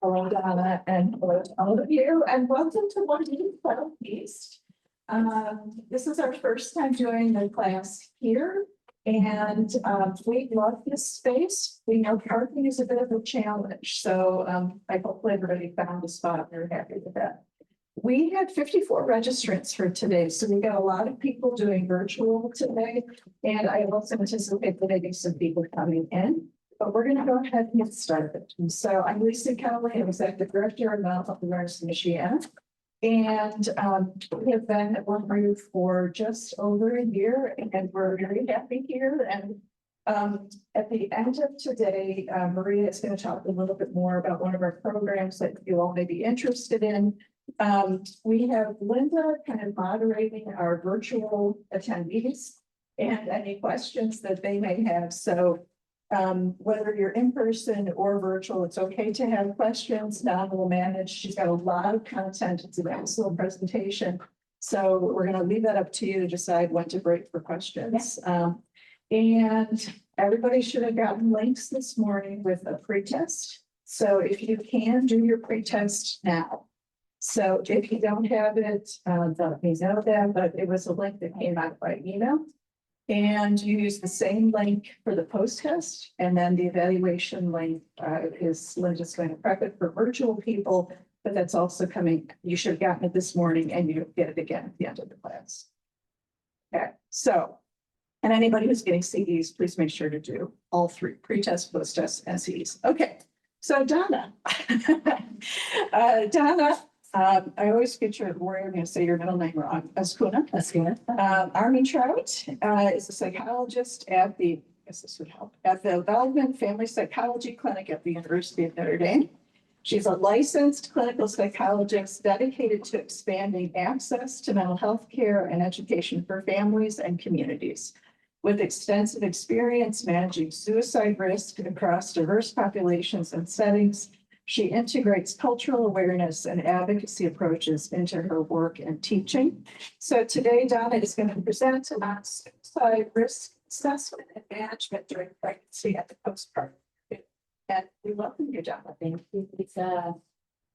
Hello, Donna, and hello to all of you, and welcome to London Southeast. This is our first time doing the class here, and we love this space. We know parking is a bit of a challenge, so I hope everybody found a spot. We're happy with that. We had 54 registrants for today, so we got a lot of people doing virtual today, and I also anticipate that maybe some people coming in. But we're going to go ahead and get started. And so I'm Lisa Kelly, I'm Executive Director of Mental Health Awareness in Michigan. And we have been at One Group for just over a year, and we're very happy here. And at the end of today, Maria is going to talk a little bit more about one of our programs that you all may be interested in. We have Linda kind of moderating our virtual attendees and any questions that they may have. So whether you're in person or virtual, it's okay to have questions. Donna will manage. She's got a lot of content. It's an excellent presentation. So we're going to leave that up to you to decide when to break for questions. And everybody should have gotten links this morning with a pretest. So if you can do your pretest now. So if you don't have it, let me know that, but it was a link that came out by email. And you use the same link for the post test, and then the evaluation link is Linda's going to prep it for virtual people, but that's also coming. You should have gotten it this morning, and you'll get it again at the end of the class. Okay, so, and anybody who's getting CEs, please make sure to do all three: pre-test, post-test, and CEs. Okay, so Donna, Donna. I always get your warrior. I'm going to say your middle name wrong. Azcuna. Armentrout is a psychologist at the, I guess this would help, at the Wellman Family Psychology Clinic at the University of Notre Dame. She's a licensed clinical psychologist dedicated to expanding access to mental health care and education for families and communities. With extensive experience managing suicide risk across diverse populations and settings, she integrates cultural awareness and advocacy approaches into her work and teaching. So today, Donna is going to present on suicide risk assessment and management during pregnancy and the postpartum. And we welcome you, Donna. Thank you, Lisa.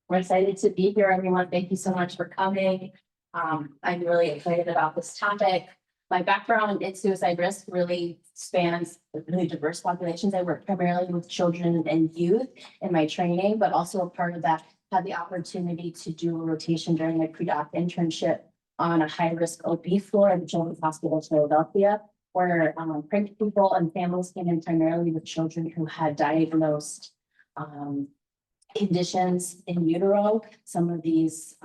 We're excited to be here, everyone. Thank you so much for coming. I'm really excited about this topic. My background in suicide risk really spans really diverse populations. I work primarily with children and youth in my training, but also a part of that, had the opportunity to do a rotation during my pre-doc internship on a high-risk OB floor at the Children's Hospital of Philadelphia, where pregnant people and families came in primarily with children who had diagnosed conditions in utero. Some of these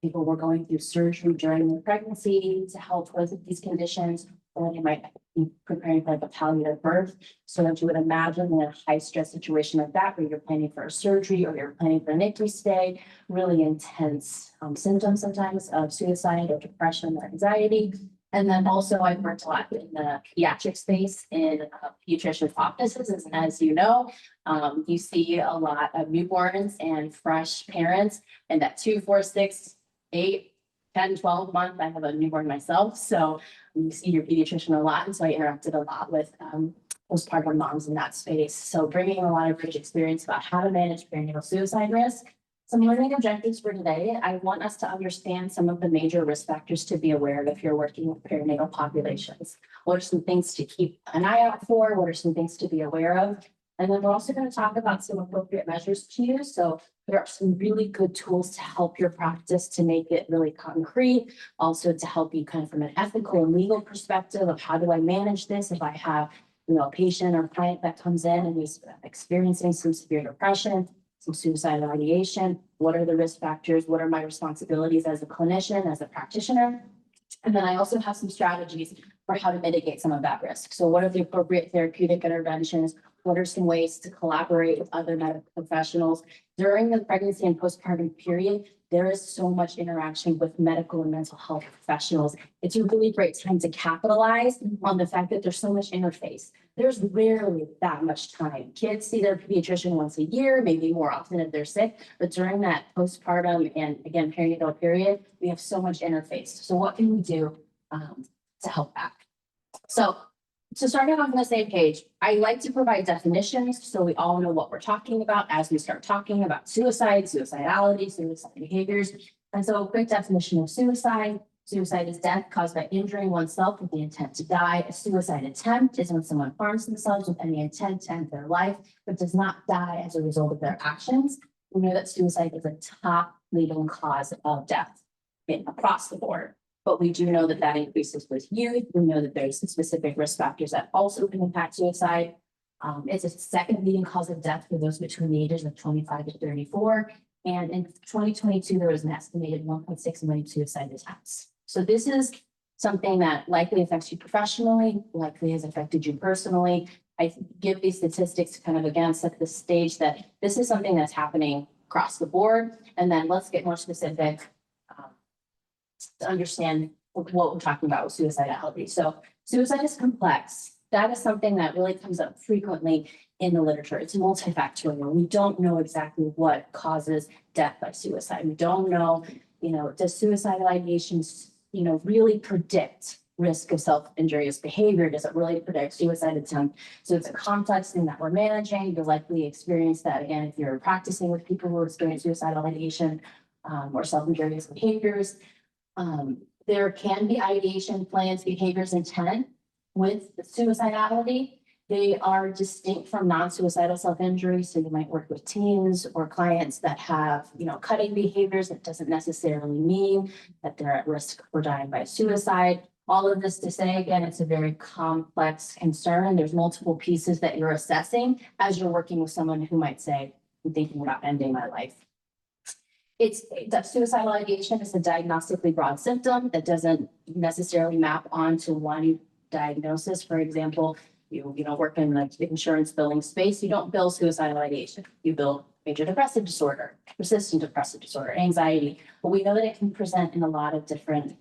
people were going through surgery during their pregnancy to help with these conditions, or they might be preparing for like a palliative birth. So if you would imagine in a high stress situation like that, where you're planning for a surgery or you're planning for a NICU stay, really intense symptoms sometimes of suicide or depression or anxiety. And then also I've worked a lot in the pediatric space in pediatrician offices. And as you know, you see a lot of newborns and fresh parents, and that 2, 4, 6, 8, 10, 12 months. I have a newborn myself. So you see your pediatrician a lot. And so I interacted a lot with postpartum moms in that space. So bringing a lot of rich experience about how to manage perinatal suicide risk. Some learning objectives for today. I want us to understand some of the major risk factors to be aware of if you're working with perinatal populations. What are some things to keep an eye out for? What are some things to be aware of? And then we're also going to talk about some appropriate measures to use. So there are some really good tools to help your practice to make it really concrete. Also to help you kind of from an ethical and legal perspective of how do I manage this if I have, a patient or client that comes in and is experiencing some severe depression, some suicidal ideation. What are the risk factors? What are my responsibilities as a clinician, as a practitioner? And then I also have some strategies for how to mitigate some of that risk. So what are the appropriate therapeutic interventions? What are some ways to collaborate with other medical professionals? During the pregnancy and postpartum period, there is so much interaction with medical and mental health professionals. It's a really great time to capitalize on the fact that there's so much interface. There's rarely that much time. Kids see their pediatrician once a year, maybe more often if they're sick, but during that postpartum and again, perinatal period, we have so much interface. So what can we do to help that? So So starting off on the same page, I like to provide definitions so we all know what we're talking about as we start talking about suicide, suicidality, suicide behaviors. And so a quick definition of suicide. Suicide is death caused by injuring oneself with the intent to die. A suicide attempt is when someone harms themselves with any intent to end their life, but does not die as a result of their actions. We know that suicide is a top leading cause of death across the board. But we do know that that increases with youth. We know that there's specific risk factors that also can impact suicide. It's a second leading cause of death for those between the ages of 25 to 34. And in 2022, there was an estimated 1.6 million suicide attempts. So this is something that likely affects you professionally, likely has affected you personally. I give these statistics to kind of again set the stage that this is something that's happening across the board. And then let's get more specific to understand what we're talking about with suicidality. So suicide is complex. That is something that really comes up frequently in the literature. It's multifactorial. We don't know exactly what causes death by suicide. We don't know, does suicidal ideation, really predict risk of self-injurious behavior? Does it really predict suicide attempt? So it's a complex thing that we're managing. You'll likely experience that again if you're practicing with people who experience suicidal ideation or self-injurious behaviors. There can be ideation, plans, behaviors, intent with suicidality. They are distinct from non-suicidal self-injury. So you might work with teens or clients that have, cutting behaviors. That doesn't necessarily mean that they're at risk for dying by suicide. All of this to say, again, it's a very complex concern. There's multiple pieces that you're assessing as you're working with someone who might say, I'm thinking about ending my life. Suicidal ideation is a diagnostically broad symptom that doesn't necessarily map onto one diagnosis. For example, you work in the insurance billing space, you don't bill suicidal ideation. You bill major depressive disorder, persistent depressive disorder, anxiety. But we know that it can present in a lot of different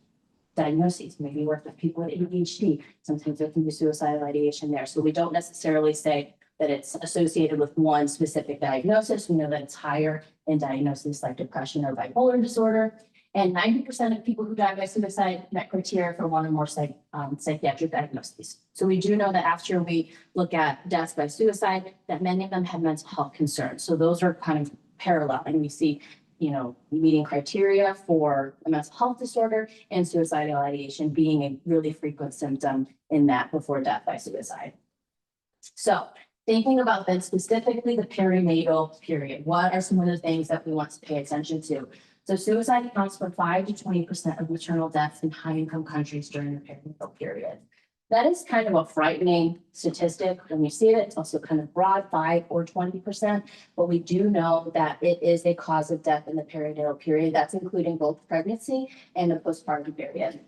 diagnoses. Maybe you work with people with ADHD. Sometimes there can be suicidal ideation there. So we don't necessarily say that it's associated with one specific diagnosis. We know that it's higher in diagnoses like depression or bipolar disorder. And 90% of people who die by suicide met criteria for one or more psychiatric diagnoses. So we do know that after we look at deaths by suicide, that many of them have mental health concerns. So those are kind of parallel. And we see, meeting criteria for a mental health disorder and suicidal ideation being a really frequent symptom in that before death by suicide. So thinking about then specifically the perinatal period, what are some of the things that we want to pay attention to? So suicide accounts for 5 to 20% of maternal deaths in high-income countries during the perinatal period. That is kind of a frightening statistic. When we see it, it's also kind of broad, 5 or 20%, but we do know that it is a cause of death in the perinatal period. That's including both pregnancy and the postpartum period.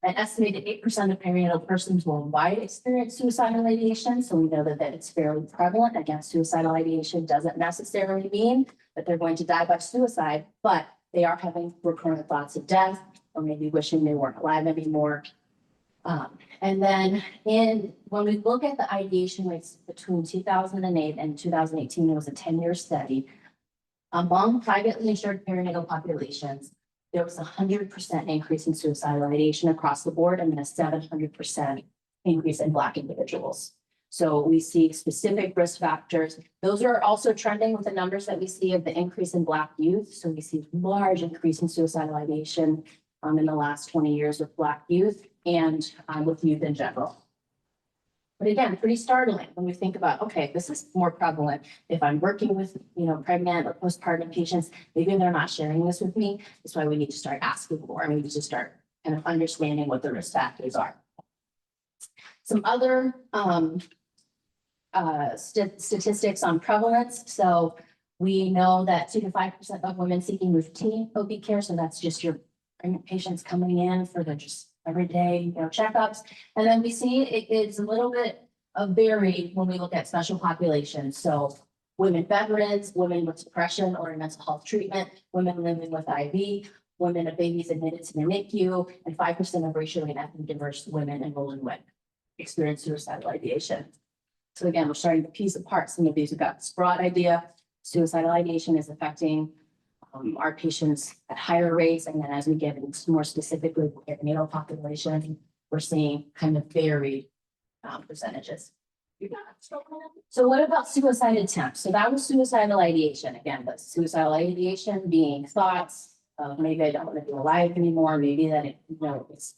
An estimated 8% of perinatal persons worldwide experience suicidal ideation. So we know that it's fairly prevalent. Again, suicidal ideation doesn't necessarily mean that they're going to die by suicide, but they are having recurrent thoughts of death or maybe wishing they weren't alive anymore. And then when we look at the ideation rates between 2008 and 2018, it was a 10-year study. Among privately insured perinatal populations, there was a 100% increase in suicidal ideation across the board and then a 700% increase in Black individuals. So we see specific risk factors. Those are also trending with the numbers that we see of the increase in Black youth. So we see large increase in suicidal ideation in the last 20 years with Black youth and with youth in general. But again, pretty startling when we think about, okay, this is more prevalent. If I'm working with, pregnant or postpartum patients, maybe they're not sharing this with me. That's why we need to start asking more. We need to start kind of understanding what the risk factors are. Some other statistics on prevalence. So we know that 2 to 5% of women seeking routine OB care. So that's just your pregnant patients coming in for their just everyday, checkups. And then we see it is a little bit of varied when we look at special populations. So women veterans, women with depression or mental health treatment, women living with IV, women of babies admitted to the NICU, and 5% of racially and ethnically diverse women enrolled in WIC experience suicidal ideation. So again, we're starting to piece apart some of these. We've got this broad idea. Suicidal ideation is affecting our patients at higher rates. And then as we get into more specifically perinatal population, we're seeing kind of varied percentages. So what about suicide attempts? So that was suicidal ideation. Again, but suicidal ideation being thoughts of maybe I don't want to be alive anymore, maybe that it, it's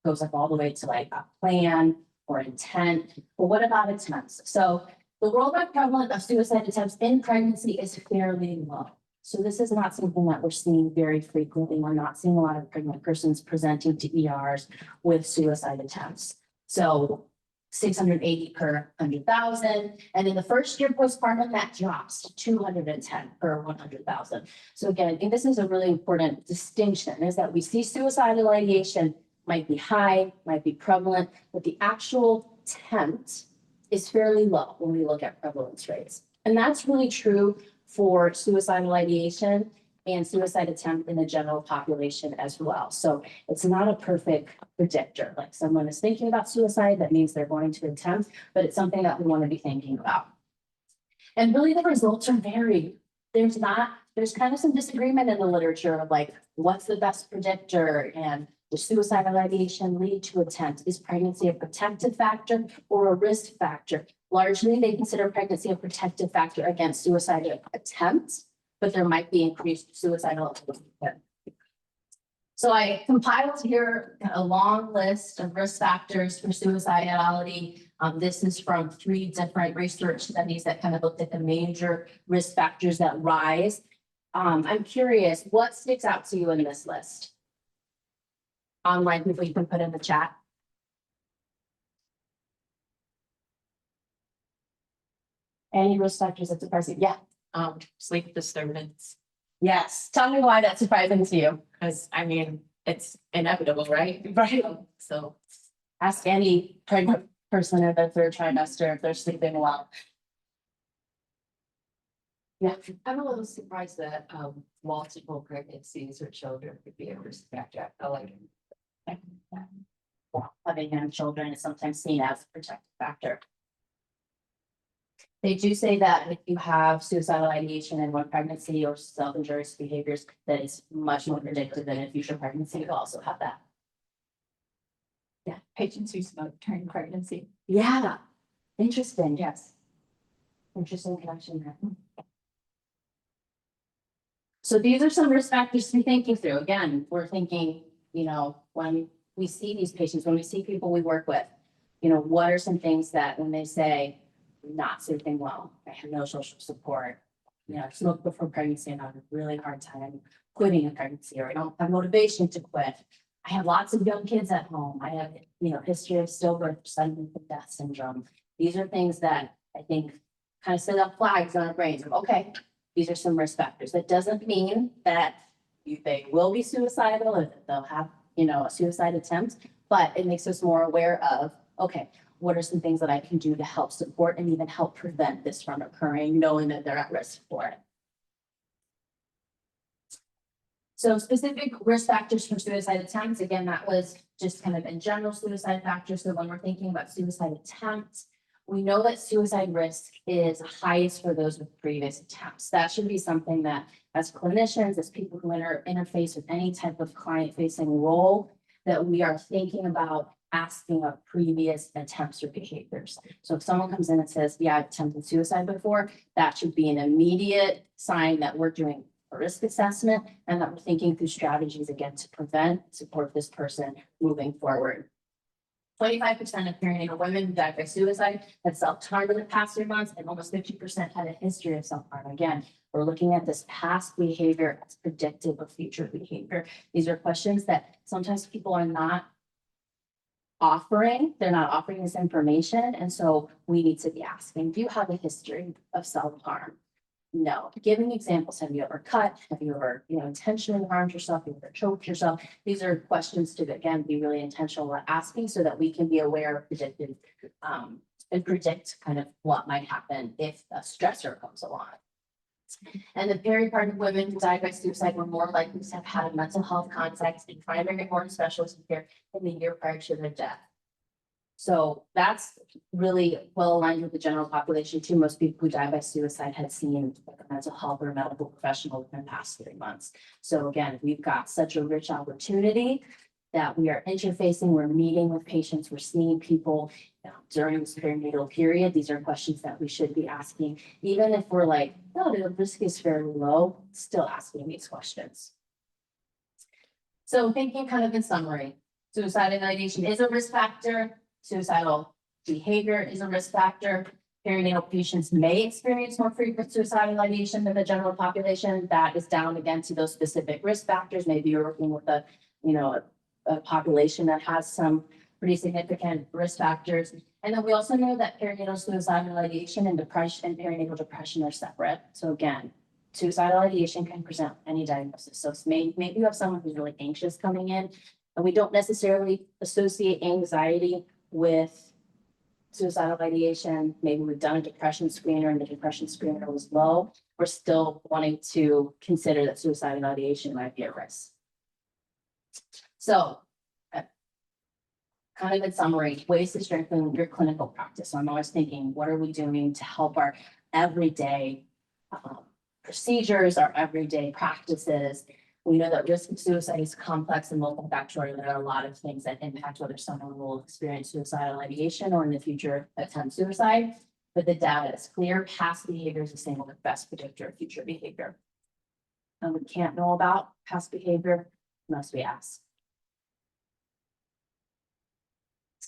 goes up all the way to like a plan or intent. But what about attempts? So the worldwide prevalence of suicide attempts in pregnancy is fairly low. So this is not something that we're seeing very frequently. We're not seeing a lot of pregnant persons presenting to ERs with suicide attempts. So 680 per 100,000. And in the first year postpartum, that drops to 210 per 100,000. So again, I think this is a really important distinction, is that we see suicidal ideation might be high, might be prevalent, but the actual attempt is fairly low when we look at prevalence rates. And that's really true for suicidal ideation and suicide attempt in the general population as well. So it's not a perfect predictor. Like someone is thinking about suicide, that means they're going to attempt, but it's something that we want to be thinking about. And really the results are varied. There's kind of some disagreement in the literature of like, what's the best predictor, and does suicidal ideation lead to attempt? Is pregnancy a protective factor or a risk factor? Largely, they consider pregnancy a protective factor against suicidal attempts, but there might be increased suicidal attempts. So I compiled here a long list of risk factors for suicidality. This is from 3 different research studies that kind of looked at the major risk factors that rise. I'm curious, what sticks out to you in this list? Online people, you can put in the chat. Any risk factors that surprise you? Yeah. Sleep disturbance, Yes. Tell me why that's surprising to you. because I mean, it's inevitable, right? Right. So Ask any pregnant person in their 3rd trimester if they're sleeping well. Yeah. I'm a little surprised that multiple pregnancies or children could be a risk factor. I like it. Having young children is sometimes seen as a protective factor. They do say that if you have suicidal ideation in one pregnancy or self-injurious behaviors, that it's much more predictive than in future pregnancy. You also have that. Yeah, patients who smoke during pregnancy. Yeah. Interesting. Yes. Interesting connection there. So these are some risk factors to be thinking through. Again, we're thinking, when we see these patients, when we see people we work with, what are some things that when they say, not sleeping well, I have no social support, I smoked before pregnancy and I have a really hard time quitting a pregnancy, or I don't have motivation to quit. I have lots of young kids at home. I have, history of stillbirth, sudden death syndrome. These are things that I think kind of set up flags on our brains of, okay, these are some risk factors. That doesn't mean that they will be suicidal or that they'll have, a suicide attempt, but it makes us more aware of, okay, what are some things that I can do to help support and even help prevent this from occurring, knowing that they're at risk for it. So specific risk factors for suicide attempts, again, that was just kind of in general suicide factors. So when we're thinking about suicide attempts, we know that suicide risk is highest for those with previous attempts. That should be something that as clinicians, as people who interface with any type of client-facing role, that we are thinking about asking of previous attempts or behaviors. So if someone comes in and says, yeah, I've attempted suicide before, that should be an immediate sign that we're doing a risk assessment and that we're thinking through strategies again to prevent, support this person moving forward. 25% of perinatal women who died by suicide had self-harm in the past 3 months, and almost 50% had a history of self-harm. Again, we're looking at this past behavior as predictive of future behavior. These are questions that sometimes people are not offering. They're not offering this information. And so we need to be asking, do you have a history of self-harm? No. Giving examples. Have you ever cut? Have you ever, intentionally harmed yourself? Have you ever choked yourself? These are questions to, again, be really intentional at asking so that we can be aware of predictive and predict kind of what might happen if a stressor comes along. And the peripartum women who died by suicide were more likely to have had a mental health context and primary or specialist care in the year prior to their death. So that's really well aligned with the general population too. Most people who die by suicide had seen a mental health or medical professional in the past 3 months. So again, we've got such a rich opportunity that we are interfacing, we're meeting with patients, we're seeing people during this perinatal period, these are questions that we should be asking, even if we're like, no, the risk is fairly low, still asking these questions. So thinking kind of in summary, suicide ideation is a risk factor, suicidal behavior is a risk factor. Perinatal patients may experience more frequent suicidal ideation than the general population. That is down again to those specific risk factors. Maybe you're working with a, a population that has some pretty significant risk factors. And then we also know that perinatal suicidal ideation and depression and perinatal depression are separate. So again, suicidal ideation can present any diagnosis. So maybe you have someone who's really anxious coming in, and we don't necessarily associate anxiety with suicidal ideation. Maybe we've done a depression screener and the depression screener was low. We're still wanting to consider that suicidal ideation might be a risk. So kind of in summary, ways to strengthen your clinical practice. So I'm always thinking, what are we doing to help our everyday procedures, our everyday practices? We know that risk of suicide is complex and multifactorial. There are a lot of things that impact whether someone will experience suicidal ideation or in the future attempt suicide. But the data is clear. Past behavior is the single best predictor of future behavior. And we can't know about past behavior unless we ask.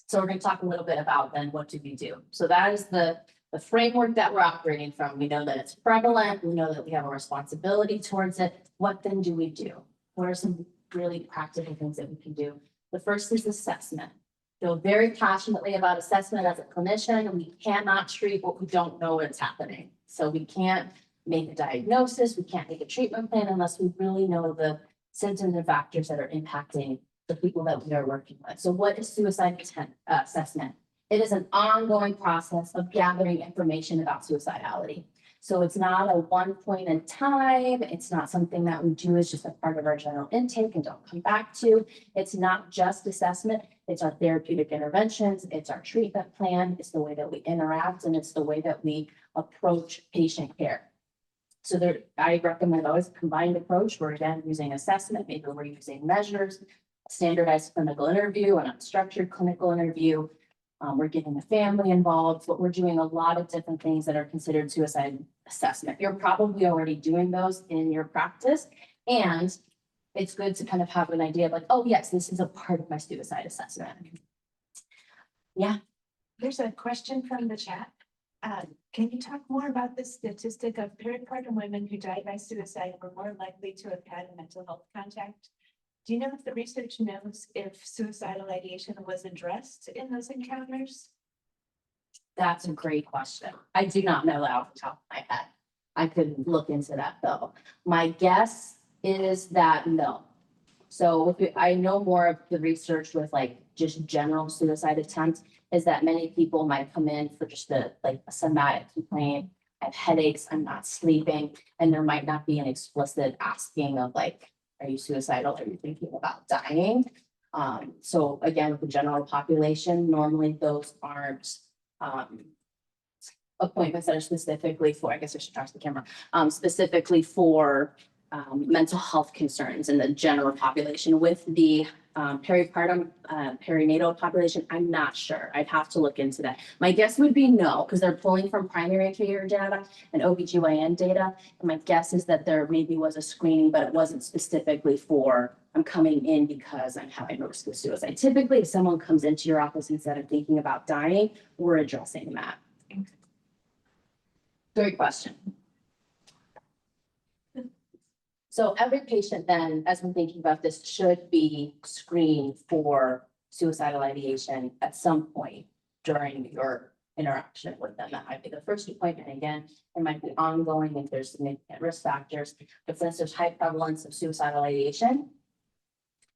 So we're going to talk a little bit about then what do we do? So that is the framework that we're operating from. We know that it's prevalent. We know that we have a responsibility towards it. What then do we do? What are some really practical things that we can do? The first is assessment. Feel very passionately about assessment as a clinician. We cannot treat what we don't know what's happening. So we can't make a diagnosis. We can't make a treatment plan unless we really know the symptoms and factors that are impacting the people that we are working with. So what is suicide assessment? It is an ongoing process of gathering information about suicidality. So it's not a one point in time. It's not something that we do as just a part of our general intake and don't come back to. It's not just assessment. It's our therapeutic interventions. It's our treatment plan. It's the way that we interact, and it's the way that we approach patient care. So I recommend always a combined approach. We're again using assessment. Maybe we're using measures, standardized clinical interview, an unstructured clinical interview. We're getting the family involved, but we're doing a lot of different things that are considered suicide assessment. You're probably already doing those in your practice, and it's good to kind of have an idea of like, oh yes, this is a part of my suicide assessment. Yeah. There's a question from the chat. Can you talk more about the statistic of peripartum women who died by suicide were more likely to have had a mental health contact? Do you know if the research knows if suicidal ideation was addressed in those encounters? That's a great question. I do not know that off the top of my head. I could look into that though. My guess is that no. So I know more of the research with like just general suicide attempts is that many people might come in for just a somatic complaint. I have headaches, I'm not sleeping, and there might not be an explicit asking of like, are you suicidal? Are you thinking about dying? So again, with the general population, normally those aren't appointments that are specifically for, I guess I should talk to the camera, specifically for mental health concerns in the general population. With the peripartum perinatal population, I'm not sure. I'd have to look into that. My guess would be no, because they're pulling from primary care data and OBGYN data. And my guess is that there maybe was a screening, but it wasn't specifically for I'm coming in because I'm having a risk of suicide. Typically, if someone comes into your office instead of thinking about dying, we're addressing that. Great question. So every patient then, as we're thinking about this, should be screened for suicidal ideation at some point during your interaction with them. That might be the first appointment. Again, it might be ongoing if there's significant risk factors. But since there's high prevalence of suicidal ideation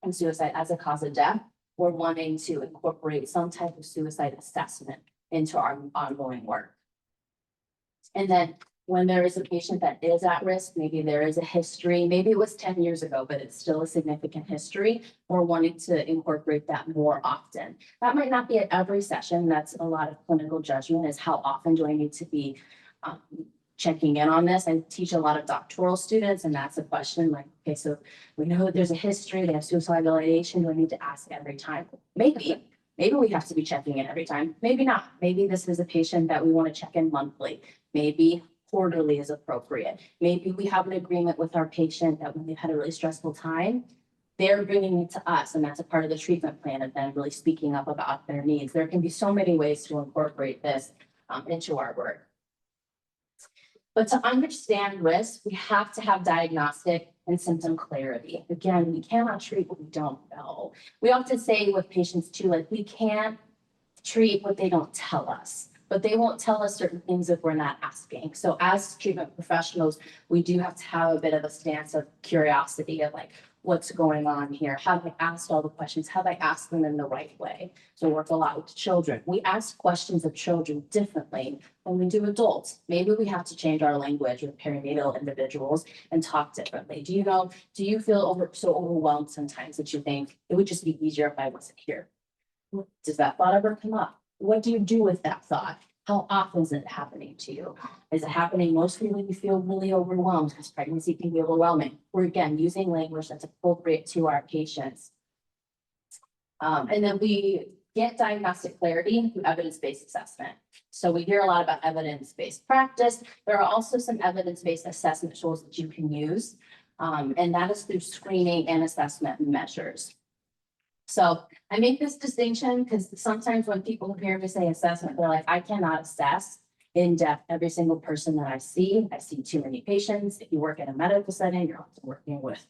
and suicide as a cause of death, we're wanting to incorporate some type of suicide assessment into our ongoing work. And then when there is a patient that is at risk, maybe there is a history, maybe it was 10 years ago, but it's still a significant history, we're wanting to incorporate that more often. That might not be at every session. That's a lot of clinical judgment, is how often do I need to be checking in on this. I teach a lot of doctoral students, and that's a question like, okay, so we know that there's a history, they have suicidal ideation, do I need to ask every time? Maybe. Maybe we have to be checking in every time, maybe not. Maybe this is a patient that we want to check in monthly. Maybe quarterly is appropriate. Maybe we have an agreement with our patient that when they've had a really stressful time, they're bringing it to us, and that's a part of the treatment plan of them really speaking up about their needs. There can be so many ways to incorporate this into our work. But to understand risk, we have to have diagnostic and symptom clarity. Again, we cannot treat what we don't know. We often say with patients too, like, we can't treat what they don't tell us, but they won't tell us certain things if we're not asking. So as treatment professionals, we do have to have a bit of a stance of curiosity of like, what's going on here? Have I asked all the questions? Have I asked them in the right way? So I work a lot with children. We ask questions of children differently than we do adults. Maybe we have to change our language with perinatal individuals and talk differently. Do you feel so overwhelmed sometimes that you think it would just be easier if I wasn't here? Does that thought ever come up? What do you do with that thought? How often is it happening to you? Is it happening mostly when you feel really overwhelmed? Because pregnancy can be overwhelming. We're again using language that's appropriate to our patients. And then we get diagnostic clarity through evidence-based assessment. So we hear a lot about evidence-based practice. There are also some evidence-based assessment tools that you can use. And that is through screening and assessment measures. So I make this distinction because sometimes when people hear me say assessment, they're like, I cannot assess in depth every single person that I see. I see too many patients. If you work in a medical setting, you're often working with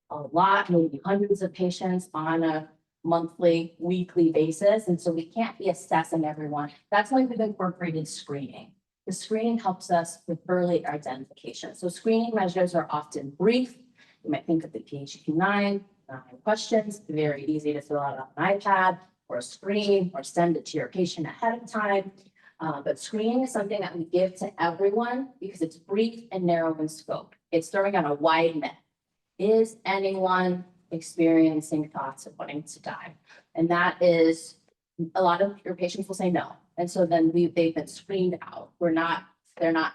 a lot, maybe hundreds of patients on a monthly, weekly basis. And so we can't be assessing everyone. That's why we've incorporated screening. The screening helps us with early identification. So screening measures are often brief. You might think of the PHQ-9. Questions, very easy to fill out on an iPad or a screen or send it to your patient ahead of time. But screening is something that we give to everyone because it's brief and narrow in scope. It's throwing out a wide net. Is anyone experiencing thoughts of wanting to die? And that is, a lot of your patients will say no. And so then they've been screened out. They're not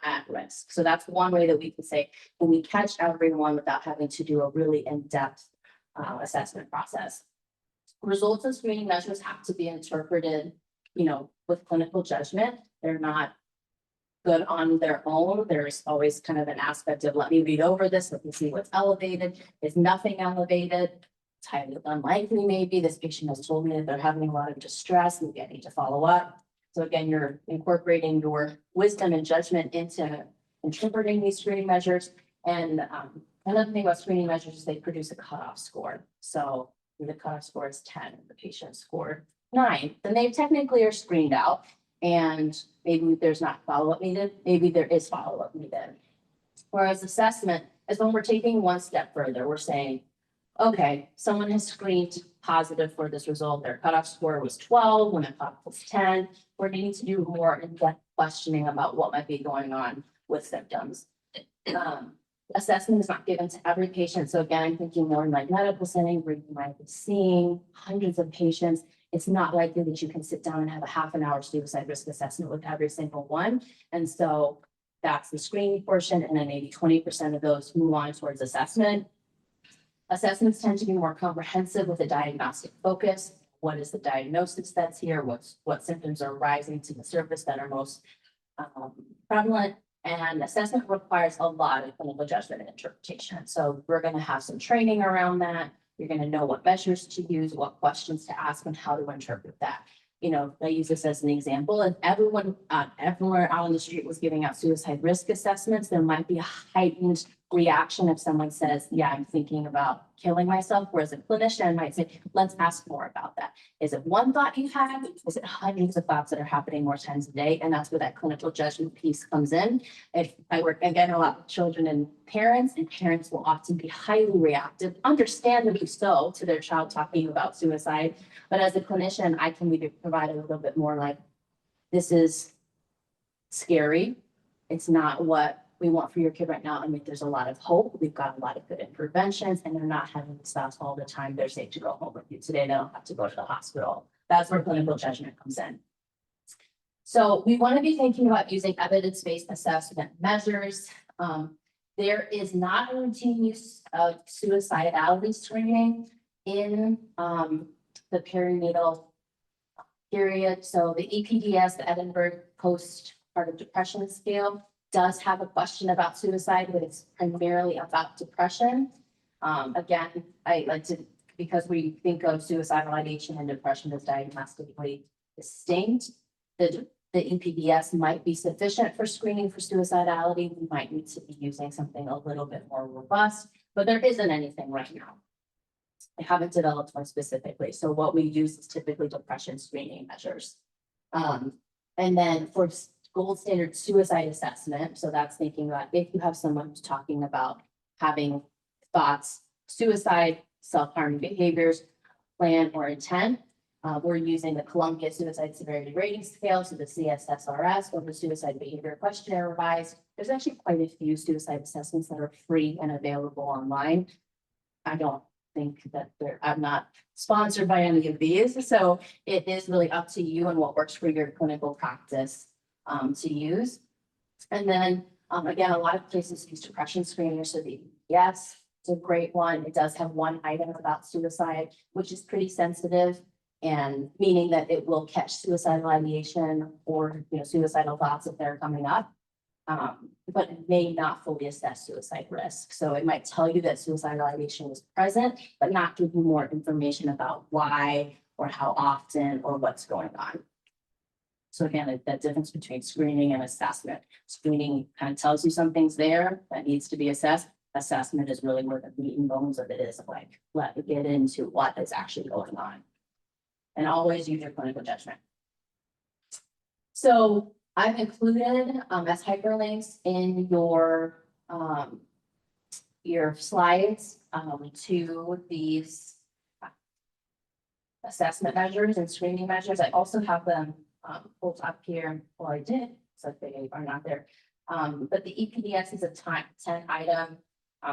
at risk. So that's one way that we can say, when we catch everyone without having to do a really in-depth assessment process. Results of screening measures have to be interpreted, with clinical judgment. They're not good on their own. There's always kind of an aspect of, let me read over this, let me see what's elevated. Is nothing elevated? It's highly unlikely maybe. This patient has told me that they're having a lot of distress, maybe I need to follow up. So again, you're incorporating your wisdom and judgment into interpreting these screening measures. And another thing about screening measures is they produce a cutoff score. So if the cutoff score is 10, the patient scored 9, then they technically are screened out. And maybe there's not follow-up needed. Maybe there is follow-up needed. Whereas assessment is when we're taking one step further. We're saying, okay, someone has screened positive for this result. Their cutoff score was 12, when the cutoff was 10. We're needing to do more in-depth questioning about what might be going on with symptoms. Assessment is not given to every patient. So again, I'm thinking more in like medical setting where you might be seeing hundreds of patients. It's not likely that you can sit down and have a half an hour suicide risk assessment with every single one. And so that's the screening portion. And then maybe 20% of those move on towards assessment. Assessments tend to be more comprehensive with a diagnostic focus. What is the diagnosis that's here? What symptoms are rising to the surface that are most prevalent? And assessment requires a lot of clinical judgment and interpretation. So we're going to have some training around that. You're going to know what measures to use, what questions to ask, and how to interpret that. I use this as an example. If everyone everywhere out on the street was giving out suicide risk assessments, there might be a heightened reaction if someone says, yeah, I'm thinking about killing myself. Whereas a clinician might say, let's ask more about that. Is it one thought you have? Is it hundreds of thoughts that are happening more times a day? And that's where that clinical judgment piece comes in. If I work again a lot with children and parents will often be highly reactive, understandably so, to their child talking about suicide. But as a clinician, I can maybe provide a little bit more like, this is scary. It's not what we want for your kid right now. I mean, there's a lot of hope. We've got a lot of good interventions, and they're not having these thoughts all the time. They're safe to go home with you today. They don't have to go to the hospital. That's where clinical judgment comes in. So we want to be thinking about using evidence-based assessment measures. There is not a routine use of suicidality screening in the perinatal period. So the EPDS, the Edinburgh Postpartum Depression Scale, does have a question about suicide, but it's primarily about depression. Again, I like to, because we think of suicidal ideation and depression as diagnostically distinct, the EPDS might be sufficient for screening for suicidality. We might need to be using something a little bit more robust, but there isn't anything right now. I haven't developed one specifically. So what we use is typically depression screening measures. And then for gold standard suicide assessment, so that's thinking about if you have someone who's talking about having thoughts, suicide, self-harming behaviors, plan or intent. We're using the Columbia Suicide Severity Rating Scale, so the CSSRS, or the Suicide Behavior Questionnaire Revised. There's actually quite a few suicide assessments that are free and available online. I don't think that I'm not sponsored by any of these, so it is really up to you and what works for your clinical practice to use. And then again, a lot of places use depression screeners, so the yes, it's a great one. It does have one item about suicide, which is pretty sensitive, and meaning that it will catch suicidal ideation or suicidal thoughts if they're coming up. But it may not fully assess suicide risk. So it might tell you that suicidal ideation is present, but not give you more information about why or how often or what's going on. So again, that difference between screening and assessment. Screening kind of tells you something's there that needs to be assessed. Assessment is really where the meat and bones of it is, like, let it get into what is actually going on. And always use your clinical judgment. So I've included as hyperlinks in your slides to these assessment measures and screening measures. I also have them pulled up here, or I did, so they are not there. But the EPDS is a 10 item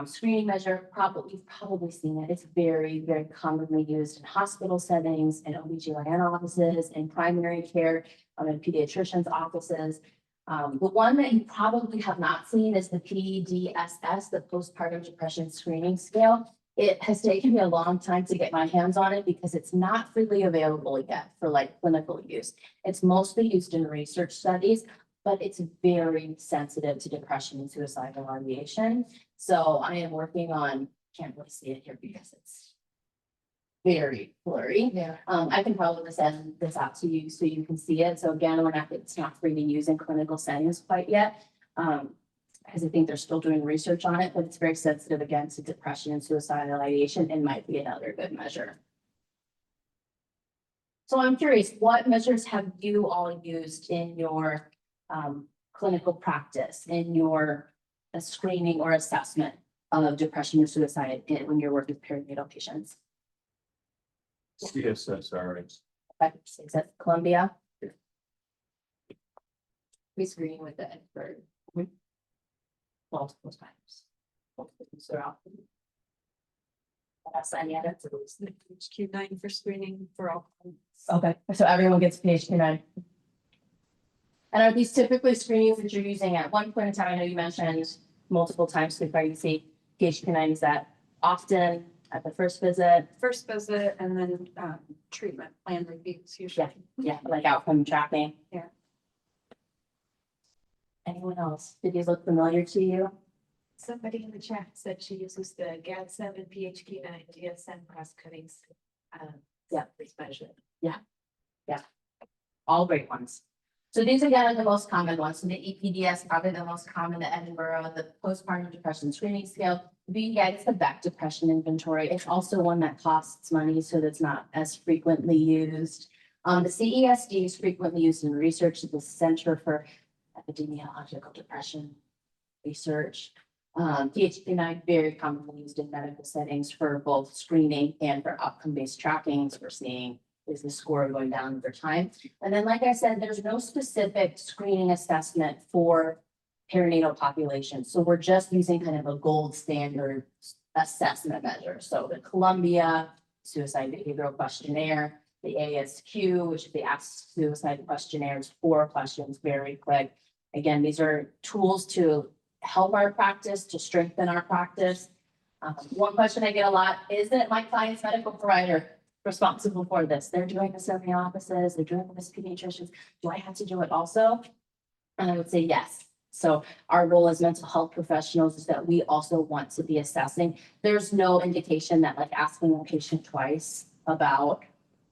screening measure. You've probably seen it. It's very, very commonly used in hospital settings, in OB/GYN offices, in primary care, in pediatricians' offices. The one that you probably have not seen is the PDSS, the Postpartum Depression Screening Scale. It has taken me a long time to get my hands on it because it's not freely available yet for clinical use. It's mostly used in research studies, but it's very sensitive to depression and suicidal ideation. So I am working on, can't really see it here because it's very blurry. Yeah. I can probably send this out to you so you can see it. So again, it's not free to use in clinical settings quite yet. Because I think they're still doing research on it, but it's very sensitive again to depression and suicidal ideation and might be another good measure. So I'm curious, what measures have you all used in your clinical practice, in your screening or assessment of depression or suicide when you're working with perinatal patients? CSSRS. Is that Columbia? We screen with the Edinburgh. Multiple times. Throughout. That's any other. HQ9 for screening for all. Okay, so everyone gets PHQ-9. And are these typically screenings that you're using at one point in time? I know you mentioned multiple times through pregnancy. PHQ-9 is that often at the first visit? First visit and then treatment plan reviews usually. Yeah, like outcome tracking. Yeah. Anyone else? Did these look familiar to you? Somebody in the chat said she uses the GAD7 PHQ9 DSM cross cuttings. Yeah. This measure. All great ones. So these again are the most common ones. So the EPDS, probably the most common, the Edinburgh, the Postpartum Depression Screening Scale. VEI is the Beck Depression Inventory. It's also one that costs money, so that's not as frequently used. The CESD is frequently used in research at the Center for Epidemiological Depression Research. PHQ-9 very commonly used in medical settings for both screening and for outcome-based tracking. So we're seeing is the score going down over time. And then, like I said, there's no specific screening assessment for perinatal population. So we're just using kind of a gold standard assessment measure. So the Columbia Suicide Behavioral Questionnaire, the ASQ, which is the Ask Suicide Questionnaires, 4 questions, very quick. Again, these are tools to help our practice, to strengthen our practice. One question I get a lot, is it my client's medical provider? responsible for this. They're doing this in the offices, they're doing this pediatricians. Do I have to do it also? And I would say yes. So our role as mental health professionals is that we also want to be assessing. There's no indication that like asking a patient twice about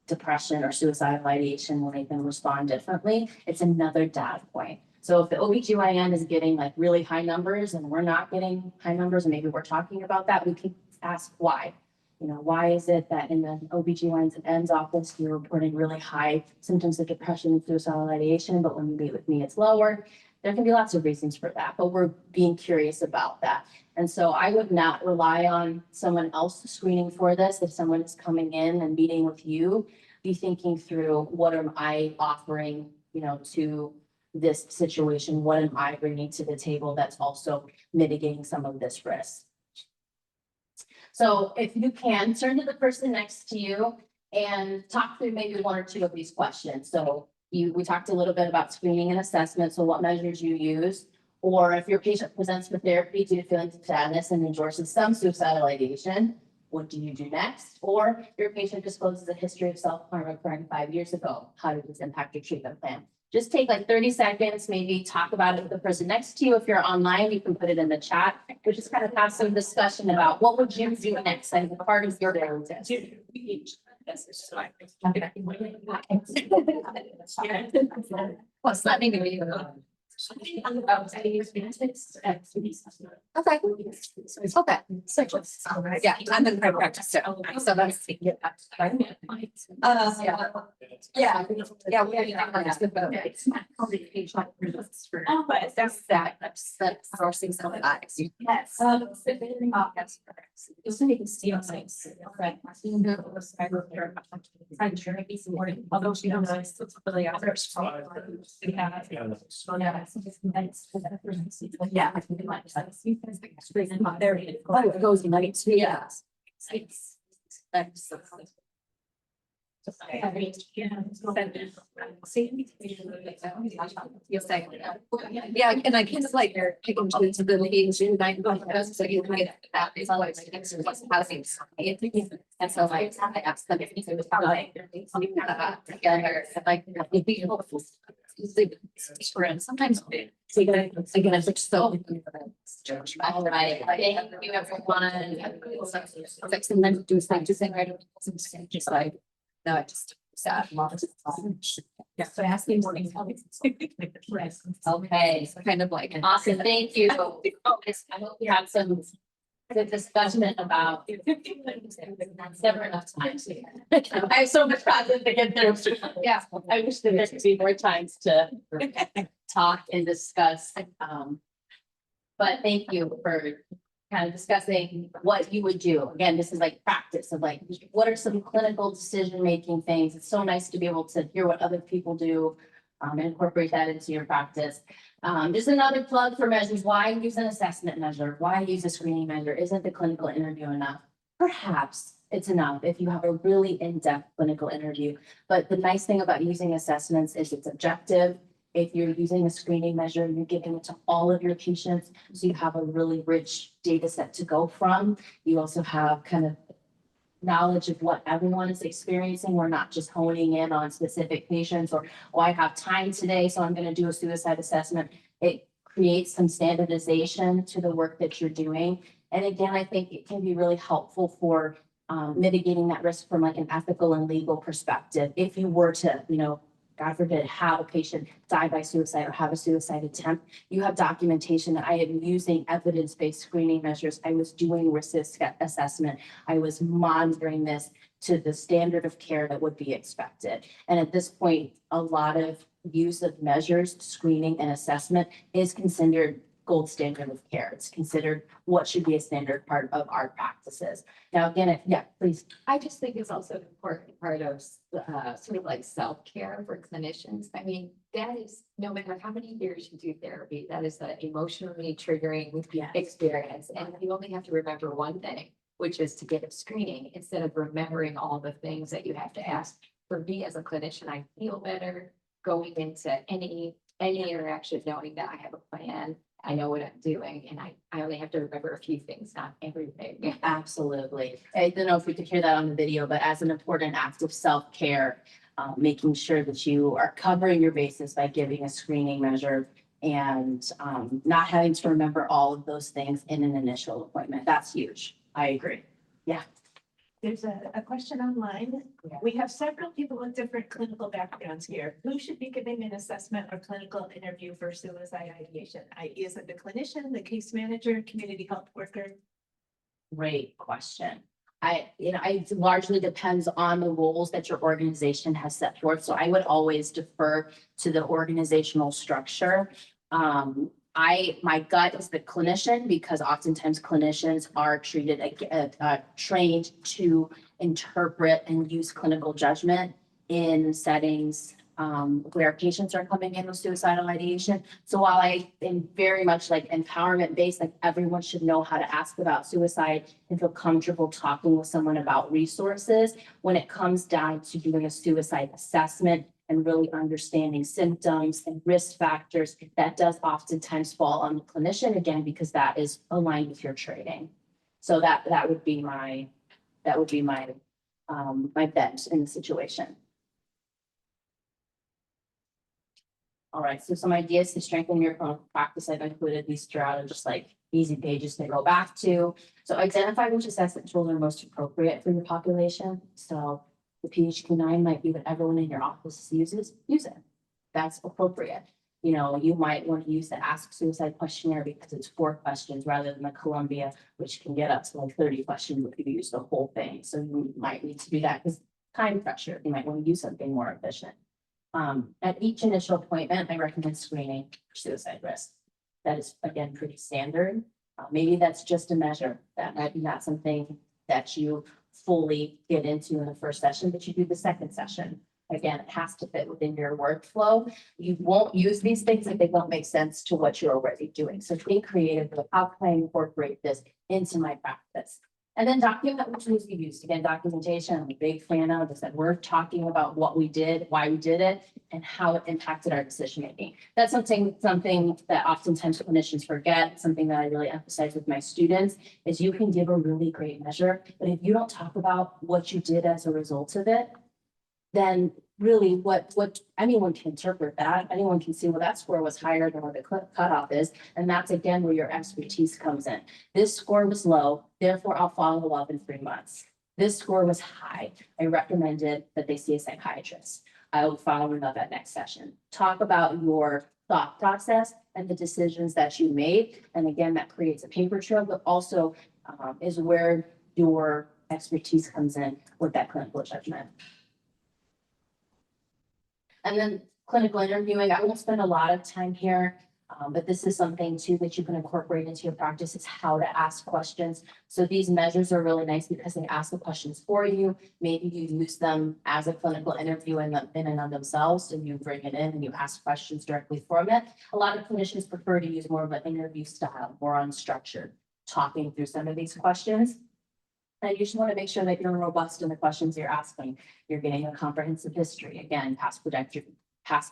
depression or suicidal ideation will make them respond differently. It's another data point. So if the OBGYN is getting like really high numbers and we're not getting high numbers, and maybe we're talking about that, we can ask why. You know, why is it that in the OBGYN's office, you're reporting really high symptoms of depression and suicidal ideation, but when you meet with me, it's lower? There can be lots of reasons for that, but we're being curious about that. And so I would not rely on someone else screening for this. If someone is coming in and meeting with you, be thinking through, what am I offering, you know, to this situation? What am I bringing to the table that's also mitigating some of this risk? So if you can, turn to the person next to you and talk through maybe one or two of these questions. So we talked a little bit about screening and assessment. So what measures you use, or if your patient presents for therapy due to feelings of sadness and endorses some suicidal ideation, what do you do next? Or your patient discloses a history of self-harm occurring 5 years ago. How did this impact your treatment plan? Just take like 30 seconds, maybe talk about it with the person next to you. If you're online, you can put it in the chat. We just kind of have some discussion about what would you do next, like part of your daily test. What's that mean to me? Okay. Okay. So just, yeah, I'm in private practice, so that's. Yeah, yeah, we have to vote. It's not. Oh, but that's that. That's sourcing some of that. Yes. You'll see, you can see on sites. I'm sure it'd be some more, although she knows it's really others. We have. Yeah. I think it might. There it is. Oh, it goes in like, yeah. You'll say. Yeah, and I guess like you're taking to the meetings in night, so you can get that is always like exercise housing. And so like I asked them if it was like together, like it'd be helpful. Sometimes again, it's like so. All right, you everyone, like sometimes do something to say right, just like. No, I just sad. Yeah, so asking morning. Okay, So kind of like. awesome, thank you. I hope you have some good discussion about. That's never enough time. I have so much content to get through. Yeah, I wish that there could be more times to talk and discuss. But thank you for kind of discussing what you would do. Again, this is like practice of like, what are some clinical decision-making things? It's so nice to be able to hear what other people do and incorporate that into your practice. Just another plug for measures. Why use an assessment measure? Why use a screening measure? Isn't the clinical interview enough? Perhaps it's enough if you have a really in-depth clinical interview. But the nice thing about using assessments is it's objective. If you're using a screening measure, you're giving it to all of your patients. So you have a really rich data set to go from. You also have kind of knowledge of what everyone is experiencing. We're not just honing in on specific patients or, oh, I have time today, so I'm going to do a suicide assessment. It creates some standardization to the work that you're doing. And again, I think it can be really helpful for mitigating that risk from like an ethical and legal perspective. If you were to, you know, God forbid, have a patient die by suicide or have a suicide attempt, you have documentation that I am using evidence-based screening measures. I was doing risk assessment. I was monitoring this to the standard of care that would be expected. And at this point, a lot of use of measures, screening and assessment is considered gold standard of care. It's considered what should be a standard part of our practices. Now, again, yeah, please. I just think it's also an important part of sort of like self-care for clinicians. I mean, that is, no matter how many years you do therapy, that is an emotionally triggering experience. And you only have to remember one thing, which is to get a screening instead of remembering all the things that you have to ask. For me as a clinician, I feel better going into any interaction knowing that I have a plan I know what I'm doing and I only have to remember a few things, not everything. Absolutely. I don't know if we could hear that on the video, but as an important act of self-care, making sure that you are covering your bases by giving a screening measure and not having to remember all of those things in an initial appointment. That's huge. I agree. There's a question online. Yeah. We have several people with different clinical backgrounds here. Who should be giving an assessment or clinical interview for suicide ideation? Is it the clinician, the case manager, community health worker? Great question. It largely depends on the roles that your organization has set forth. So I would always defer to the organizational structure. My gut is the clinician, because oftentimes clinicians are trained to interpret and use clinical judgment in settings where patients are coming in with suicidal ideation. So while I am very much like empowerment based, like everyone should know how to ask about suicide and feel comfortable talking with someone about resources, when it comes down to doing a suicide assessment and really understanding symptoms and risk factors, that does oftentimes fall on the clinician, again, because that is aligned with your training. So that would be my my bet in the situation. All right, so some ideas to strengthen your clinical practice. I've included these throughout, and just like easy pages to go back to. So identify which assessment tools are most appropriate for your population. So the PHQ-9 might be what everyone in your office uses, use it. That's appropriate. You know, you might want to use the Ask Suicide questionnaire because it's 4 questions rather than the Columbia, which can get up to like 30 questions if you use the whole thing. So you might need to do that because time pressure, you might want to use something more efficient. At each initial appointment, I recommend screening for suicide risk. That is, again, pretty standard. Maybe that's just a measure. That might be not something that you fully get into in the first session, but you do the second session. Again, it has to fit within your workflow. You won't use these things if they don't make sense to what you're already doing. So think creative with how can I incorporate this into my practice? And then document which tools you used. Again, documentation, I'm a big fan of, is that we're talking about what we did, why we did it, and how it impacted our decision making. That's something that oftentimes clinicians forget, something that I really emphasize with my students, is you can give a really great measure, but if you don't talk about what you did as a result of it, then really what anyone can interpret that. Anyone can see, well, that score was higher than what the cutoff is. And that's again where your expertise comes in. This score was low, therefore I'll follow up in 3 months. This score was high. I recommended that they see a psychiatrist. I will follow them up at next session. Talk about your thought process and the decisions that you made. And again, that creates a paper trail, but also is where your expertise comes in with that clinical judgment. And then clinical interviewing, I won't spend a lot of time here, but this is something too that you can incorporate into your practice. It's how to ask questions. So these measures are really nice because they ask the questions for you. Maybe you use them as a clinical interview in and of themselves, and you bring it in and you ask questions directly from it. A lot of clinicians prefer to use more of an interview style, more unstructured, talking through some of these questions. And you just want to make sure that you're robust in the questions you're asking. You're getting a comprehensive history. Again, past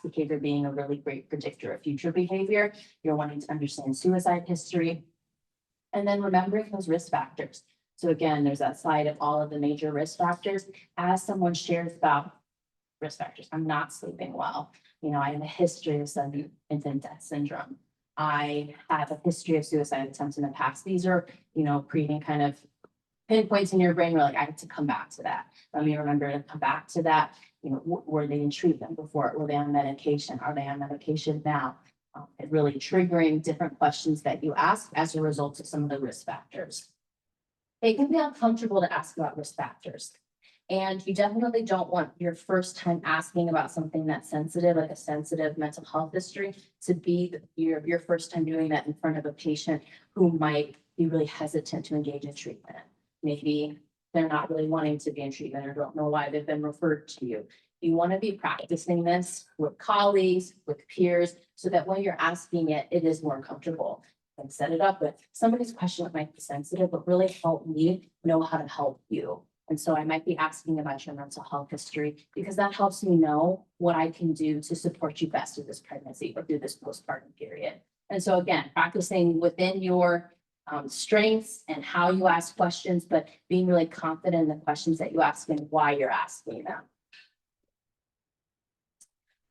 behavior being a really great predictor of future behavior. You're wanting to understand suicide history. And then remembering those risk factors. So again, there's that slide of all of the major risk factors. As someone shares about risk factors, I'm not sleeping well. You know, I have a history of sudden infant death syndrome. I have a history of suicide attempts in the past. These are, you know, creating kind of pinpoints in your brain where like, I have to come back to that. Let me remember to come back to that. You know, were they in treatment before? Were they on medication? Are they on medication now? It really triggering different questions that you ask as a result of some of the risk factors. It can be uncomfortable to ask about risk factors. And you definitely don't want your first time asking about something that's sensitive, like a sensitive mental health history, to be your first time doing that in front of a patient who might be really hesitant to engage in treatment. Maybe they're not really wanting to be in treatment or don't know why they've been referred to you. You want to be practicing this with colleagues, with peers, so that when you're asking it, it is more comfortable. And set it up with some of these questions might be sensitive, but really help me know how to help you. And so I might be asking about your mental health history because that helps me know what I can do to support you best through this pregnancy or through this postpartum period. And so again, practicing within your strengths and how you ask questions, but being really confident in the questions that you ask and why you're asking them.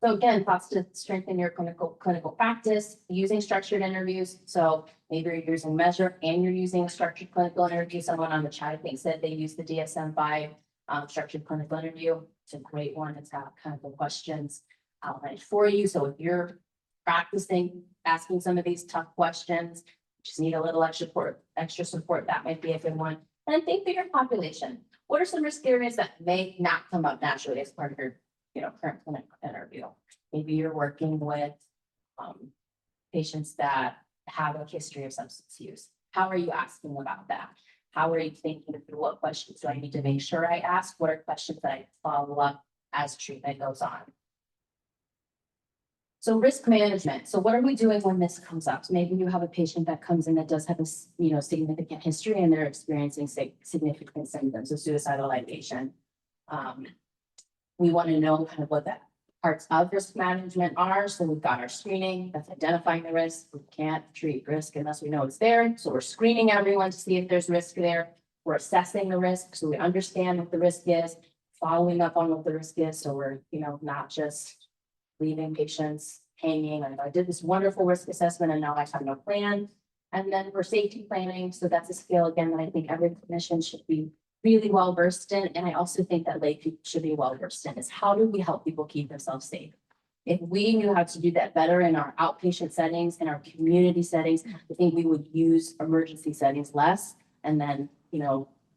So again, thoughts to strengthen your clinical practice, using structured interviews. So maybe you're using Measure and you're using a structured clinical interview. Someone on the chat, I think, said they use the DSM-5 structured clinical interview. It's a great one. It's got kind of the questions outlined for you. So if you're practicing asking some of these tough questions, just need a little extra support, that might be a good one. And then think for your population. What are some risk areas that may not come up naturally as part of your current clinical interview? Maybe you're working with patients that have a history of substance use. How are you asking about that? How are you thinking through what questions do I need to make sure I ask? What are questions that I follow up as treatment goes on? So risk management. So what are we doing when this comes up? So maybe you have a patient that comes in that does have a significant history and they're experiencing significant symptoms of suicidal ideation. We want to know kind of what that parts of risk management are. So we've got our screening, that's identifying the risk. We can't treat risk unless we know it's there. So we're screening everyone to see if there's risk there. We're assessing the risk so we understand what the risk is, following up on what the risk is. So we're, not just leaving patients hanging. I did this wonderful risk assessment and now I have no plan. And then for safety planning, so that's a skill again that I think every clinician should be really well versed in. And I also think that lay people should be well versed in is how do we help people keep themselves safe? If we knew how to do that better in our outpatient settings and our community settings, I think we would use emergency settings less and then,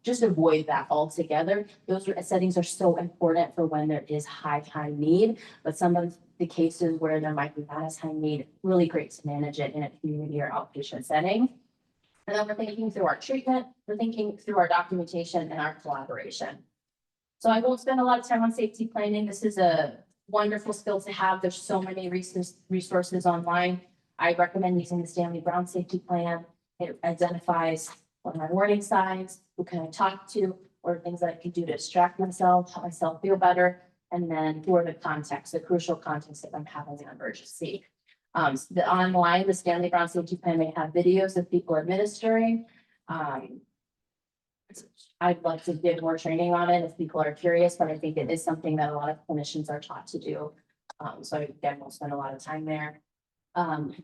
just avoid that altogether. Those settings are so important for when there is high need, but some of the cases where there might be not as high need, really great to manage it in a community or outpatient setting. And then we're thinking through our treatment, we're thinking through our documentation and our collaboration. So I won't spend a lot of time on safety planning. This is a wonderful skill to have. There's so many resources online. I recommend using the Stanley Brown Safety Plan. It identifies what are my warning signs, who can I talk to, or things that I can do to distract myself, help myself feel better, and then who are the contexts, the crucial contexts if I'm having an emergency. The online, the Stanley Brown Safety Plan may have videos of people administering. I'd love to give more training on it if people are curious, but I think it is something that a lot of clinicians are taught to do. So again, we'll spend a lot of time there.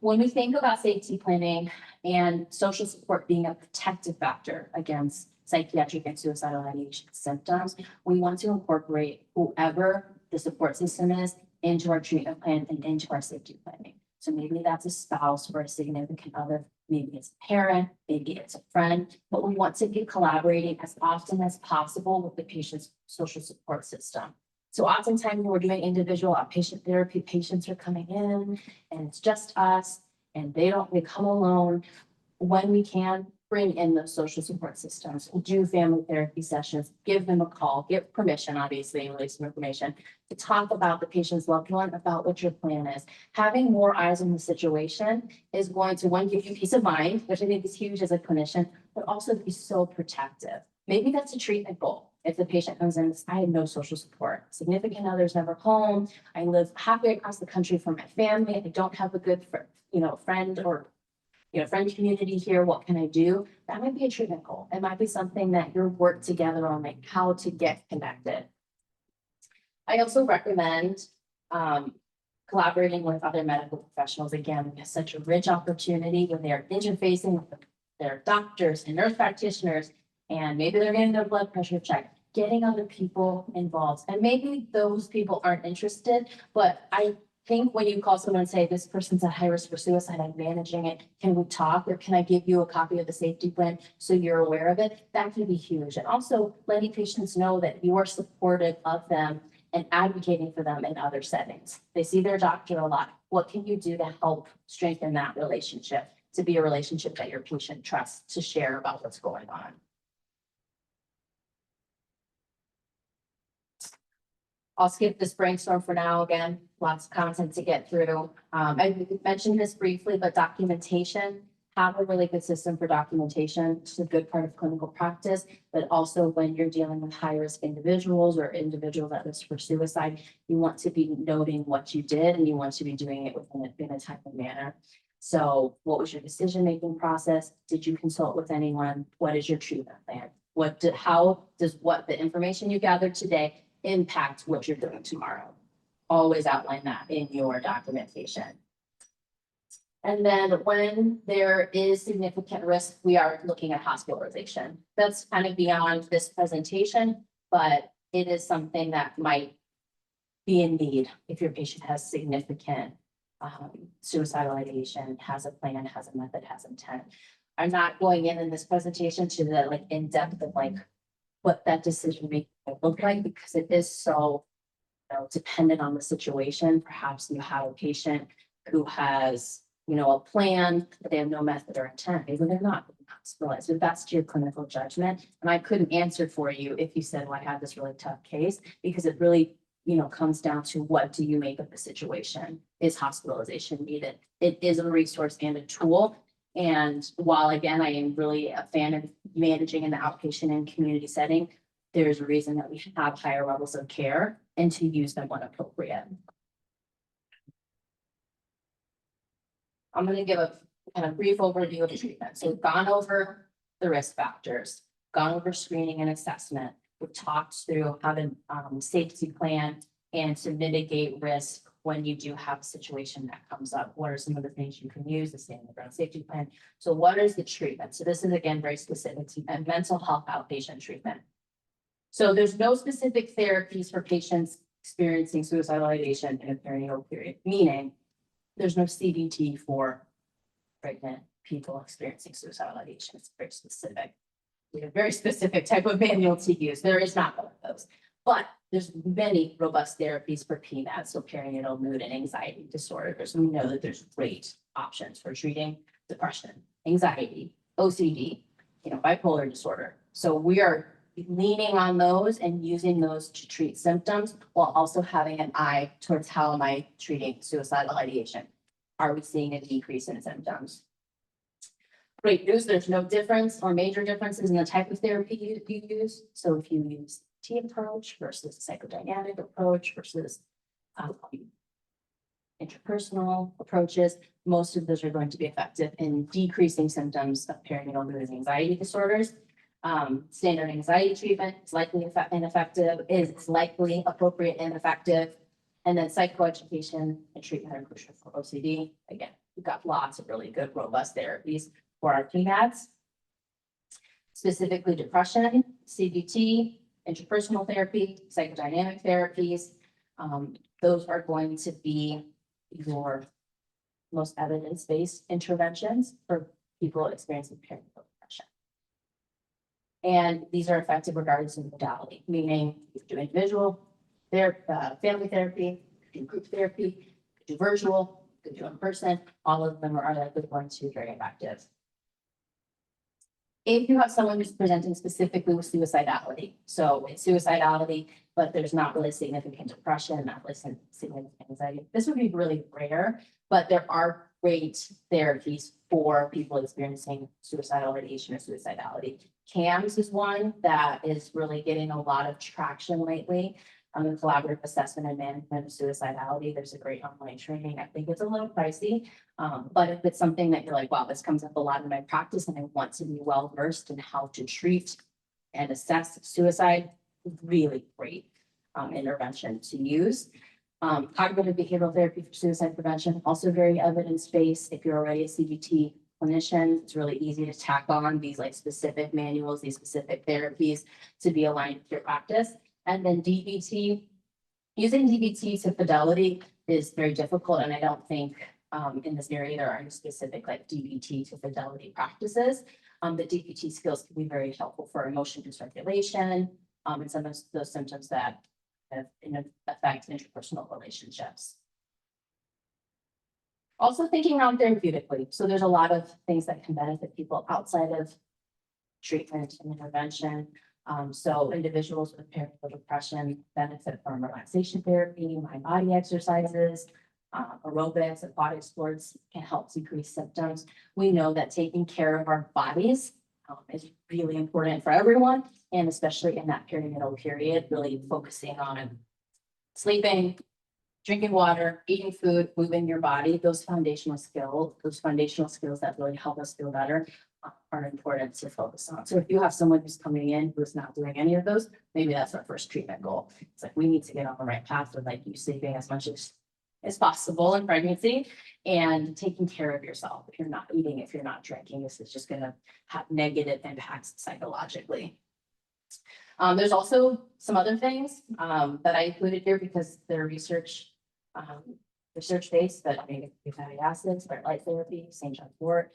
When we think about safety planning and social support being a protective factor against psychiatric and suicidal ideation symptoms, we want to incorporate whoever the support system is into our treatment plan and into our safety planning. So maybe that's a spouse or a significant other, maybe it's a parent, maybe it's a friend, but we want to be collaborating as often as possible with the patient's social support system. So oftentimes when we're doing individual outpatient therapy, patients are coming in and it's just us and they come alone. When we can, bring in the social support systems, do family therapy sessions, give them a call, give permission, obviously, release some information to talk about the patient's loved one, about what your plan is. Having more eyes on the situation is going to, one, give you peace of mind, which I think is huge as a clinician, but also be so protective. Maybe that's a treatment goal. If the patient comes in, I have no social support, significant others never home, I live halfway across the country from my family, I don't have a good friend or friend community here, what can I do? That might be a treatment goal. It might be something that you're work together on, like how to get connected. I also recommend collaborating with other medical professionals. Again, we have such a rich opportunity when they're interfacing with their doctors and nurse practitioners, and maybe they're getting their blood pressure checked, getting other people involved. And maybe those people aren't interested, but I think when you call someone and say, this person's at high risk for suicide, I'm managing it, can we talk, or can I give you a copy of the safety plan so you're aware of it? That can be huge. And also letting patients know that you are supportive of them and advocating for them in other settings. They see their doctor a lot. What can you do to help strengthen that relationship, to be a relationship that your patient trusts to share about what's going on? I'll skip this brainstorm for now. Again, lots of content to get through. I mentioned this briefly, but documentation, have a really good system for documentation. It's a good part of clinical practice, but also when you're dealing with high-risk individuals or individuals at risk for suicide, you want to be noting what you did and you want to be doing it in a timely manner. So what was your decision-making process? Did you consult with anyone? What is your treatment plan? How does the information you gathered today impact what you're doing tomorrow? Always outline that in your documentation. And then when there is significant risk, we are looking at hospitalization. That's kind of beyond this presentation, but it is something that might be in need if your patient has significant suicidal ideation, has a plan, has a method, has intent. I'm not going in this presentation to the like in depth of like what that decision making will look like, because it is so, dependent on the situation. Perhaps you have a patient who has, a plan, but they have no method or intent. Maybe they're not hospitalized. So that's to your clinical judgment. And I couldn't answer for you if you said, well, I had this really tough case, because it really, comes down to what do you make of the situation? Is hospitalization needed? It is a resource and a tool. And while again, I am really a fan of managing in the outpatient and community setting, there's a reason that we have higher levels of care and to use them when appropriate. I'm going to give a kind of brief overview of the treatment. So we've gone over the risk factors, gone over screening and assessment. We've talked through how to safety plan and to mitigate risk when you do have a situation that comes up. What are some of the things you can use, the standard ground safety plan? So what is the treatment? So this is again very specific to mental health outpatient treatment. So there's no specific therapies for patients experiencing suicidal ideation in a perinatal period, meaning there's no CBT for pregnant people experiencing suicidal ideation. It's very specific. We have a very specific type of manual to use. There is not one of those, but there's many robust therapies for PMAD, so perinatal mood and anxiety disorders. We know that there's great options for treating depression, anxiety, OCD, bipolar disorder. So we are leaning on those and using those to treat symptoms while also having an eye towards how am I treating suicidal ideation? Are we seeing a decrease in symptoms? Great news, there's no difference or major differences in the type of therapy you use. So if you use T approach versus psychodynamic approach versus interpersonal approaches, most of those are going to be effective in decreasing symptoms of perinatal mood and anxiety disorders. Standard anxiety treatment is likely ineffective, is likely appropriate and effective. And then psychoeducation and treatment are crucial for OCD. Again, we've got lots of really good, robust therapies for our PMADs. Specifically depression, CBT, interpersonal therapy, psychodynamic therapies. Those are going to be your most evidence-based interventions for people experiencing perinatal depression. And these are effective regardless of modality, meaning you do individual family therapy, do group therapy, do virtual, do in person. All of them are likely going to be very effective. If you have someone who's presenting specifically with suicidality, so it's suicidality, but there's not really significant depression, not really significant anxiety, this would be really rare, but there are great therapies for people experiencing suicidal ideation or suicidality. CAMS is one that is really getting a lot of traction lately. The collaborative assessment and management of suicidality. There's a great online training. I think it's a little pricey, but if it's something that you're like, wow, this comes up a lot in my practice and I want to be well versed in how to treat and assess suicide, really great intervention to use. Cognitive behavioral therapy for suicide prevention, also very evidence-based. If you're already a CBT clinician, it's really easy to tack on these like specific manuals, these specific therapies to be aligned with your practice. And then DBT, using DBT to fidelity is very difficult. And I don't think in this area there are any specific like DBT to fidelity practices. The DBT skills can be very helpful for emotion dysregulation and some of those symptoms that have affect interpersonal relationships. Also thinking non-therapeutically. So there's a lot of things that can benefit people outside of treatment and intervention. So individuals with perinatal depression benefit from relaxation therapy, mind-body exercises, aerobics, aquatic sports can help decrease symptoms. We know that taking care of our bodies is really important for everyone, and especially in that perinatal period, really focusing on sleeping, drinking water, eating food, moving your body, those foundational skills that really help us feel better are important to focus on. So if you have someone who's coming in who's not doing any of those, maybe that's our first treatment goal. It's like, we need to get on the right path with like you sleeping as much as possible in pregnancy and taking care of yourself. If you're not eating, if you're not drinking, this is just gonna have negative impacts psychologically. There's also some other things that I included here because they're research based, but maybe fatty acids, light therapy, St. John's wort,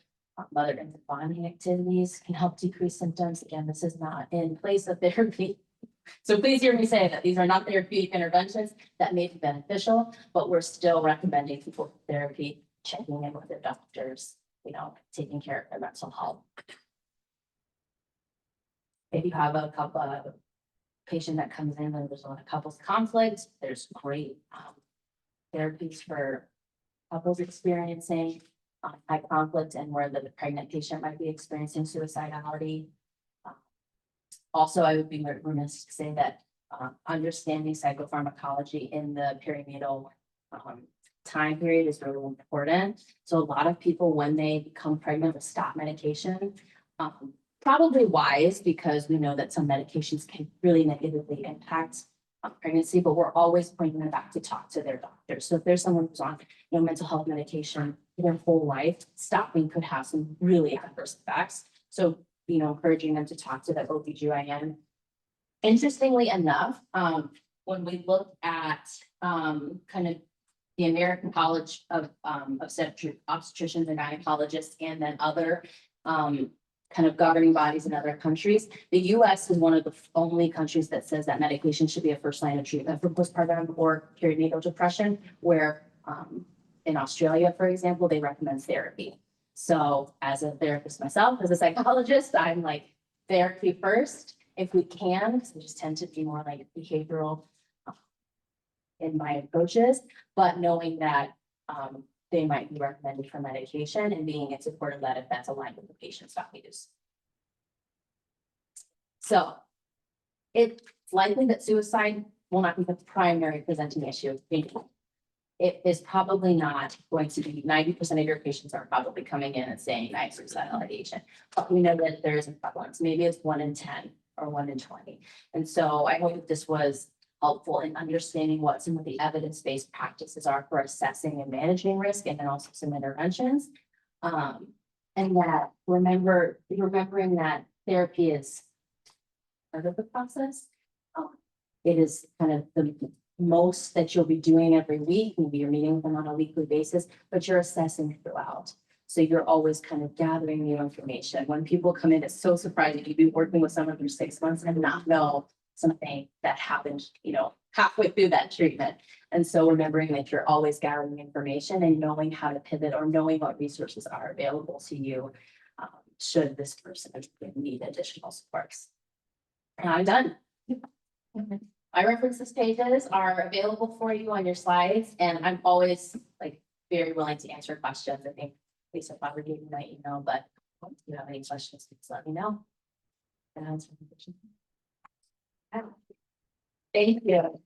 mother infant bonding activities can help decrease symptoms. Again, this is not in place of therapy. So please hear me say that these are not therapeutic interventions that may be beneficial, but we're still recommending people for therapy, checking in with their doctors, taking care of their mental health. If you have a couple of patient that comes in and there's a lot of couples conflict, there's great therapies for couples experiencing high conflict and where the pregnant patient might be experiencing suicidality. Also, I would be remiss to say that understanding psychopharmacology in the perinatal time period is really important. So a lot of people, when they become pregnant, will stop medication. Probably wise, because we know that some medications can really negatively impact pregnancy, but we're always pointing them back to talk to their doctor. So if there's someone who's on mental health medication their whole life, stopping could have some really adverse effects. So encouraging them to talk to the OBGYN. Interestingly enough, when we look at kind of the American College of Obstetricians and Gynecologists, and then other kind of governing bodies in other countries, the US is one of the only countries that says that medication should be a first line of treatment for postpartum or perinatal depression, where in Australia, for example, they recommend therapy. So as a therapist myself, as a psychologist, I'm like, therapy first, if we can, because I just tend to be more like behavioral in my approaches, but knowing that they might be recommended for medication and being in support of that if that's aligned with the patient's values. So it's likely that suicide will not be the primary presenting issue. It is probably not going to be 90% of your patients are probably coming in and saying I have suicidal ideation, but we know that there is a prevalence. Maybe it's 1 in 10 or 1 in 20. And so I hope that this was helpful in understanding what some of the evidence-based practices are for assessing and managing risk, and then also some interventions. And that remembering that therapy is part of the process. It is kind of the most that you'll be doing every week. Maybe you're meeting with them on a weekly basis, but you're assessing throughout. So you're always kind of gathering new information. When people come in, it's so surprising. You'd be working with someone for 6 months and not know something that happened, halfway through that treatment. And so remembering that you're always gathering information and knowing how to pivot, or knowing what resources are available to you should this person need additional supports. And I'm done. My references pages are available for you on your slides, and I'm always very willing to answer questions. I think Lisa probably gave you my email, but if you have any questions, please let me know. Thank you.